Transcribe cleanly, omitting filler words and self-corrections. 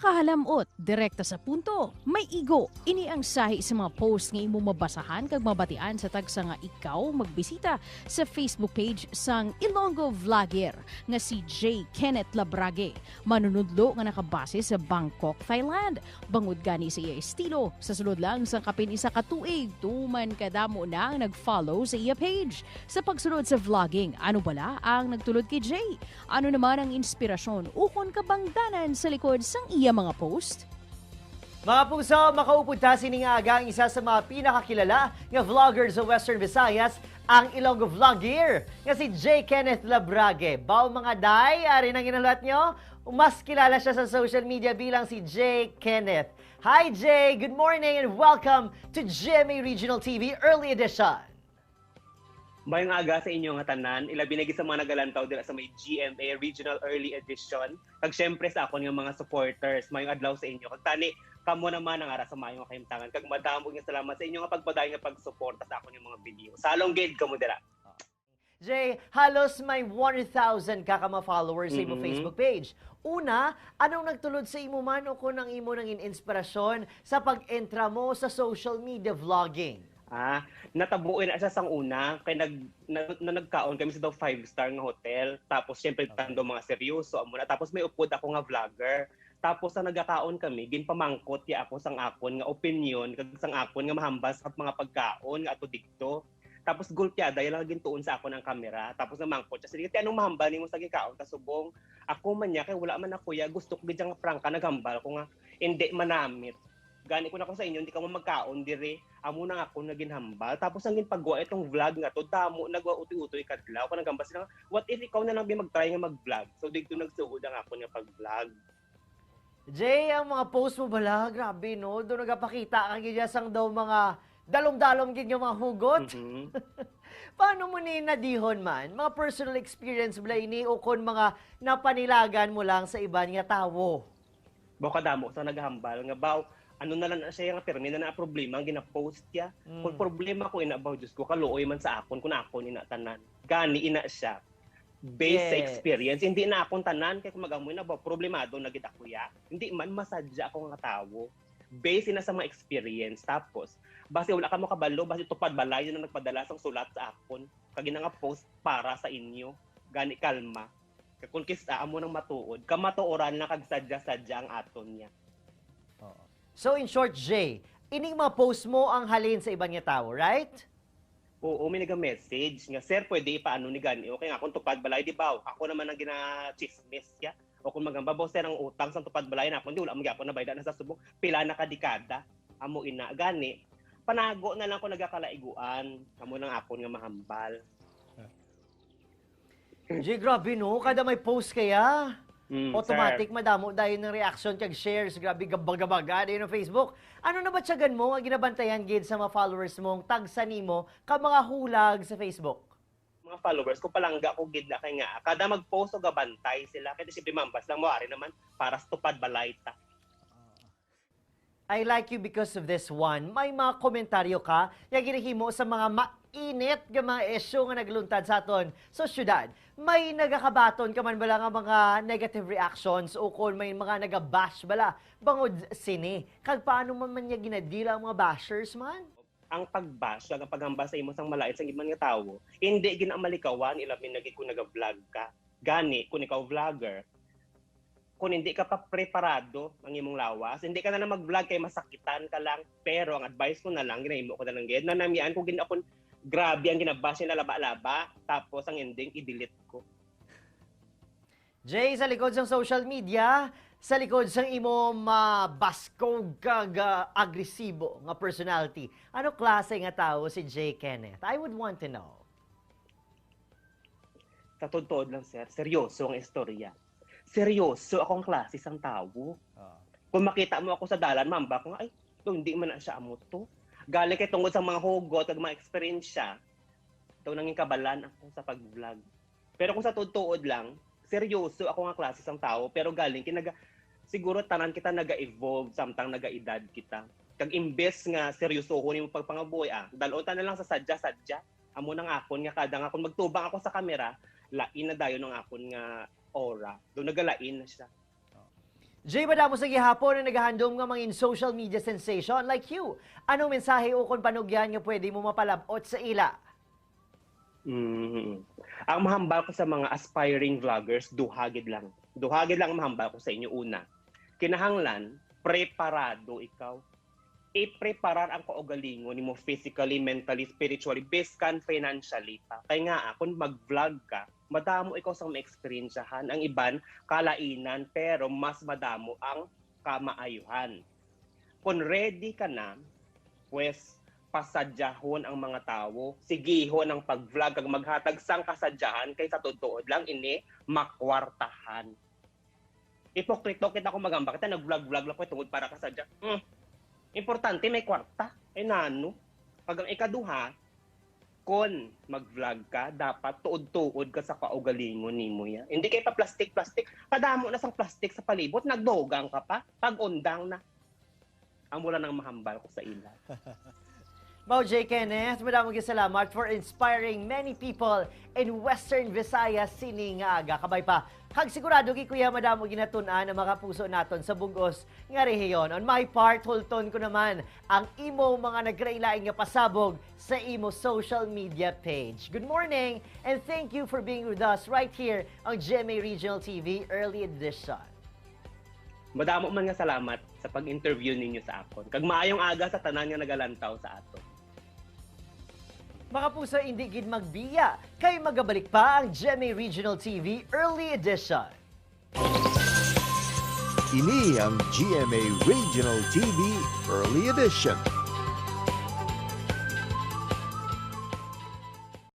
Makahalamot, direkta sa punto, may igo. Ini ang sahi sa mga post nga imo mabasahan kag mabatian sa tagsa nga ikaw magbisita sa Facebook page sang Ilonggo Vlogger nga si J. Kenneth Labrage. Manunudlo nga nakabase sa Bangkok, Thailand. Bangod gani sa iya estilo, sa sulod lang sang kapin isa ka tuig, tuman kadamo na ang nag-follow sa iya page. Sa pagsunod sa vlogging, ano bala ang nagtulod kay J? Ano naman ang inspirasyon ukon kabangdanan sa likod sang iya mga post? Mga puso, makaupod ta siningaga ang isa sa mga pinakakilala nga vlogger sa Western Visayas, ang Ilonggo Vlogger, nga si J. Kenneth Labrage. Bao mga day, ari nang ginaluhat nyo, mas kilala siya sa social media bilang si J. Kenneth. Hi J, good morning and welcome to GMA Regional TV Early Edition. Mayong aga sa inyo nga tanan, ilabi na sa mga nagalantaw dila sa may GMA Regional Early Edition. Kag syempre sa akon nga mga supporters, mayong adlaw sa inyo. Kag tani kamo naman ang ara sa mayong kahimtangan. Kag madamo nga salamat sa inyo nga pagpaday nga pagsuporta sa akon yung mga video. Salong gid kamo dira. Jay, halos may 1,000 ka mga followers sa imo Facebook page. Una, anong nagtulod sa imo man o kung ang imo nang inspirasyon sa pag-entra mo sa social media vlogging? Natabuin na siya sang una kay nagkaon kami sa daw 5-star nga hotel. Tapos syempre tando mga seryoso amo na. Tapos may upod ako nga vlogger. Tapos sa nagakaon kami, ginpamangkot ya ako sang akon nga opinion kag sang akon nga mahambas at mga pagkaon nga ato dikto. Tapos gulpiada yung lang gintuon sa ako ng kamera. Tapos namangkot siya. Sige, anong mahambal nimo sa gikaon kasubong? Ako man niya kay wala man ako ya gusto ko gid nga prangka naghambal ko nga hindi manamit. Gani ko na ko sa inyo, hindi ka mo magkaon dire. Amo na ako na ginhambal. Tapos ang ginpagawa itong vlog nga to, damo nagwa utoy-utoy kadlaw. Kanang gambas sila, what if ikaw na lang mag-try nga mag-vlog? So dito nagsuod ang ako nga pag-vlog. Jay, ang mga post mo bala, grabe no? Doon nagapakita ka sang daw mga dalom-dalom gid yung mga hugot. Paano mo ni nadihon man? Mga personal experience bala ini o kon mga napanilagan mo lang sa iba nga tawo? Baka damo sa naghambal nga baw ano na lang siya nga permi na problema ang gina-post ya. Kung problema ko inabaw Diyos ko kaluoy man sa akon kun akon ina tanan. Gani ina siya. Based sa experience, hindi na akong tanan kay kung magamoy na ba problemado na gid ako ya. Hindi man masadya ako nga tawo. Based na sa mga experience tapos base wala ka mo kabalo base tupad balay na nagpadala sang sulat sa akon. Kag nga post para sa inyo. Gani kalma. Kung kisa amo nang matuod, kamatuoran na kag sadya-sadya ang aton niya. So in short, Jay, ining mga post mo ang halin sa ibang nga tao, right? Oo, may nag-message nga, sir, pwede ipaano ni gani. Okay nga, kung tupad balay, di ba? Ako naman ang gina-chismis ya. O kung magambabaw, sir, ang utang sa tupad balay na ako, hindi, wala magyapon na bayda na sa subong, pila na kadikada, amo ina, gani. Panago na lang ko nagakalaiguan, amo nang akon nga mahambal. Jay, grabe no, kada may post kaya. Automatic sir. madamo dahil ng reaction kag shares, grabe gabag-gabag dahil ng Facebook. Ano na ba tiyagan mo ang ginabantayan gid sa mga followers mong tagsa nimo ka mga hulag sa Facebook? Mga followers ko palangga ko gid na kay nga kada mag-post o gabantay sila kaya siyempre mambas lang mo ari naman para sa tupad balay ta. I like you because of this one. May mga komentaryo ka nga ginahimo sa mga mainit nga mga issue nga nagluntad sa aton sa syudad. May nagakabaton ka man bala nga mga negative reactions o kung may mga nagabash bala bangod sini. Kag paano man niya ginadila ang mga bashers man? Ang pagbash, ang paghambas sa imo sang malait sa ibang nga tawo, hindi ginamalikawan ilabi nagi kung naga-vlog ka. Gani kung ikaw vlogger, kung hindi ka pa preparado ang imong lawas, hindi ka na mag-vlog kay masakitan ka lang. Pero ang advice ko na lang, ginahimo ko na lang gid, nanamian kung ginakon grabe ang ginabash na laba-laba, tapos ang ending i-delete ko. Jay, sa likod ng social media, sa likod ng imo mabaskog kag agresibo nga personality, ano klase nga tao si J. Kenneth? I would want to know. Sa totoo lang, sir, seryoso ang istorya. Seryoso akong klase sang tao. Kung makita mo ako sa dalan, mamba ko, ay, ito, hindi man na siya amo to. Galing kay tungkol sa mga hugot at mga experience siya, ito nanging kabalan ako sa pag-vlog. Pero kung sa tutuod lang, seryoso ako nga klase sang tao, pero galing siguro tanan kita naga-evolve, samtang naga-edad kita. Kag imbes nga seryosohon yung pagpangabuhi, dalon ta na lang sa sadya-sadya. Amo nang akon nga kada nga kung magtubang ako sa kamera, lain na dayon ng akon nga aura. Doon nagalain na siya. Jay, madamo sa gihapon na naghahandom nga mga in social media sensation like you. Anong mensahe o kung panugyan nga pwede mo mapalabot sa ila? Ang mahambal ko sa mga aspiring vloggers, duhagid lang. Duhagid lang ang mahambal ko sa inyo. Una, kinahanglan, preparado ikaw. I-preparar ang kaugalingon nimo physically, mentally, spiritually, biskan financially pa. Kaya nga, kung mag-vlog ka, madamo ikaw sa ma-experiencehan. Ang iban, kalainan, pero mas madamo ang kamaayuhan. Kung ready ka na, pues, pasadyahon ang mga tao, sigihon ang pag-vlog, kag maghatag sang kasadyahan, kaysa tutuod lang ini, makwartahan. Ipokrito kita ko magamba, kita nag-vlog-vlog lang ko tungod para kasadya. Importante may kwarta. Nano. Pag ang ikaduha, kung mag-vlog ka, dapat tuod-tuod ka sa kaugalingon nimo ya. Hindi kay pa plastic-plastic. Kadamo na sang plastic sa palibot, nagdogang ka pa. Pag-undang na. Ang mula ng mahambal ko sa ila. Mao J. Kenneth, madamong salamat for inspiring many people in Western Visayas sining nga aga. Kabay pa, hag sigurado gi kuya madamo ginatun-an na makapuso naton sa bugos nga rehiyon. On my part, hulton ko naman ang imo mga nagrailaing nga pasabog sa imo social media page. Good morning and thank you for being with us right here on GMA Regional TV Early Edition. Madamo man nga salamat sa pag-interview ninyo sa akon. Kag maayong aga sa tanan nga nagalantaw sa aton. Mga puso, hindi gid magbiya. Kay magabalik pa ang GMA Regional TV Early Edition. Ini ang GMA Regional TV Early Edition.